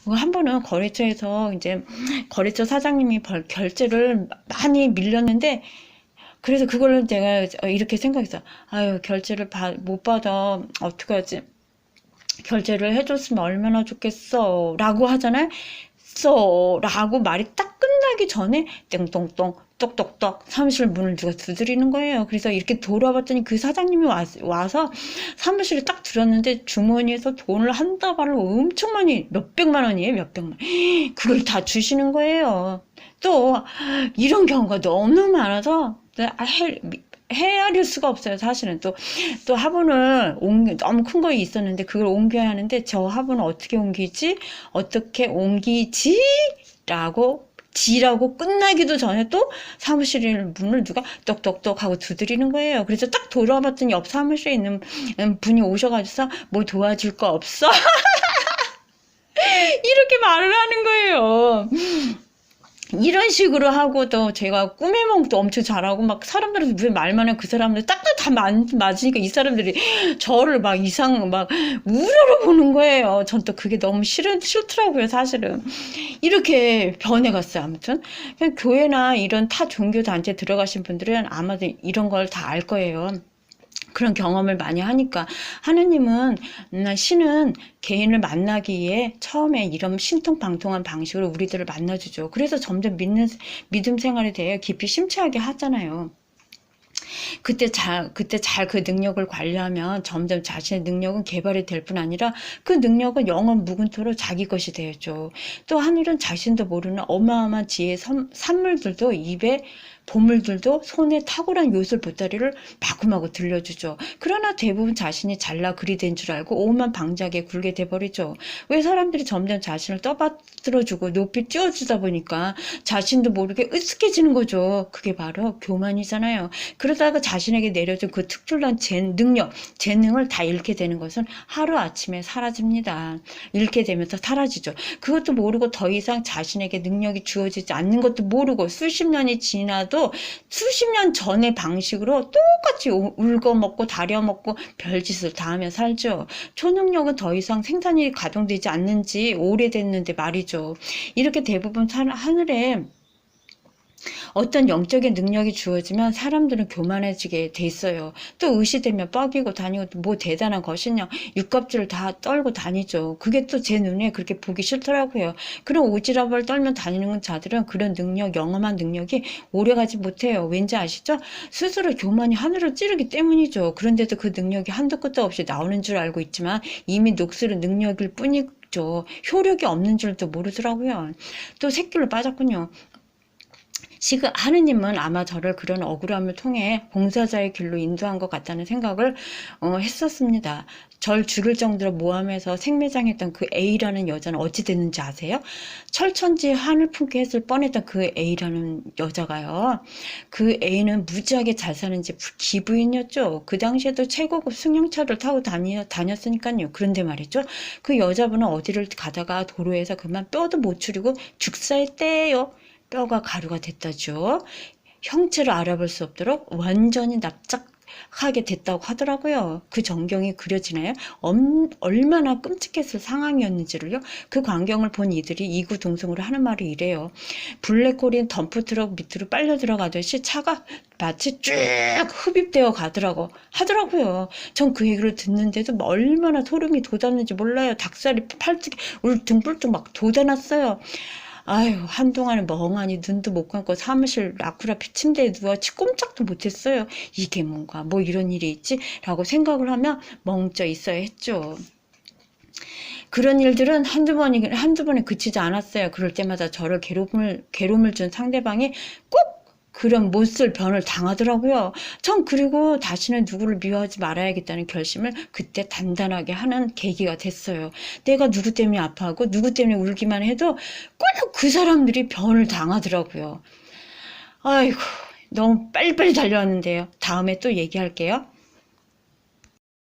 한 번은 거래처에서 이제 거래처 사장님이 결제를 많이 밀렸는데, 그래서 그걸 제가 이렇게 생각했어. 아유, 결제를 못 받아. 어떡하지? 결제를 해줬으면 얼마나 좋겠어. 라고 하잖아요. 라고 말이 딱 끝나기 전에 땡똥똥 똑똑똑 사무실 문을 누가 두드리는 거예요. 그래서 이렇게 돌아봤더니 그 사장님이 와서 사무실에 딱 들었는데 주머니에서 돈을 한 다발을 엄청 많이, 몇백만 원이에요, 몇백만. 그걸 다 주시는 거예요. 또 이런 경우가 너무 많아서 헤아릴 수가 없어요. 사실은 또 화분을 너무 큰 거 있었는데 그걸 옮겨야 하는데, 저 화분을 어떻게 옮기지? 어떻게 옮기지? 지라고 끝나기도 전에 또 사무실 문을 누가 똑똑똑 하고 두드리는 거예요. 그래서 딱 돌아봤더니 옆 사무실에 있는 분이 오셔가지고 뭐 도와줄 거 없어? 이렇게 말을 하는 거예요. 이런 식으로 하고도 제가 꿈의 몽도 엄청 잘하고 막 사람들한테 왜 말만 해, 그 사람들 딱딱 다 맞으니까 이 사람들이 저를 막 우러러 보는 거예요. 전 또 그게 너무 싫더라고요, 사실은. 이렇게 변해갔어요. 아무튼 그냥 교회나 이런 타 종교 단체 들어가신 분들은 아마도 이런 걸 다 알 거예요. 그런 경험을 많이 하니까. 하느님은, 신은 개인을 만나기 위해 처음에 이런 신통방통한 방식으로 우리들을 만나주죠. 그래서 점점 믿음 생활에 대해 깊이 심취하게 하잖아요. 그때 잘 그 능력을 관리하면 점점 자신의 능력은 개발이 될 뿐 아니라 그 능력은 영원 무근토로 자기 것이 되었죠. 또 하늘은 자신도 모르는 어마어마한 지혜의 산물들도 입에 보물들도 손에 탁월한 요술 보따리를 마구마구 들려주죠. 그러나 대부분 자신이 잘나 그리 된 줄 알고 오만 방자하게 굴게 돼버리죠. 왜? 사람들이 점점 자신을 떠받들어주고 높이 띄워주다 보니까 자신도 모르게 으쓱해지는 거죠. 그게 바로 교만이잖아요. 그러다가 자신에게 내려준 그 특출난 재능을 다 잃게 되는 것은 하루아침에 사라집니다. 잃게 되면서 사라지죠. 그것도 모르고 더 이상 자신에게 능력이 주어지지 않는 것도 모르고 수십 년이 지나도 수십 년 전의 방식으로 똑같이 울거먹고 다려먹고 별짓을 다 하며 살죠. 초능력은 더 이상 생산이 가동되지 않는지 오래됐는데 말이죠. 이렇게 대부분 하늘에 어떤 영적인 능력이 주어지면 사람들은 교만해지게 돼 있어요. 또 의시되면 뻐기고 다니고 뭐 대단한 것이냐 육갑질을 다 떨고 다니죠. 그게 또 제 눈에 그렇게 보기 싫더라고요. 그런 오지랖을 떨며 다니는 자들은 그런 영험한 능력이 오래가지 못해요. 왠지 아시죠? 스스로 교만이 하늘을 찌르기 때문이죠. 그런데도 그 능력이 한도 끝도 없이 나오는 줄 알고 있지만 이미 녹슬은 능력일 뿐이죠. 효력이 없는 줄도 모르더라고요. 또 새길로 빠졌군요. 지금 하느님은 아마 저를 그런 억울함을 통해 봉사자의 길로 인도한 것 같다는 생각을 했었습니다. 절 죽일 정도로 모함해서 생매장했던 그 A라는 여자는 어찌 됐는지 아세요? 철천지 하늘 품게 했을 뻔했던 그 A라는 여자가요. 그 A는 무지하게 잘 사는 집 기부인이었죠. 그 당시에도 최고급 승용차를 타고 다녔으니까요. 그런데 말이죠. 그 여자분은 어디를 가다가 도로에서 그만 뼈도 못 추리고 죽사했대요. 뼈가 가루가 됐다죠. 형체를 알아볼 수 없도록 완전히 납작하게 됐다고 하더라고요. 그 전경이 그려지나요? 얼마나 끔찍했을 상황이었는지를요. 그 광경을 본 이들이 이구동성으로 하는 말이 이래요. 블랙홀인 덤프트럭 밑으로 빨려 들어가듯이 차가 마치 쭉 흡입되어 하더라고요. 전 그 얘기를 듣는데도 얼마나 소름이 돋았는지 몰라요. 닭살이 팔뚝 울퉁불퉁 막 돋아났어요. 아유, 한동안은 멍하니 눈도 못 감고 사무실 라쿠라피 침대에 누워 꼼짝도 못했어요. 이게 뭔가 뭐 이런 일이 있지? 라고 생각을 하며 멍쪄 있어야 했죠. 그런 일들은 한두 번에 그치지 않았어요. 그럴 때마다 저를 괴로움을 준 상대방이 꼭 그런 못쓸 변을 당하더라고요. 전 그리고 다시는 누구를 미워하지 말아야겠다는 결심을 그때 단단하게 하는 계기가 됐어요. 내가 누구 때문에 아파하고 누구 때문에 울기만 해도 꼭 그 사람들이 변을 당하더라고요. 아이고, 너무 빨리빨리 달려왔는데요. 다음에 또 얘기할게요.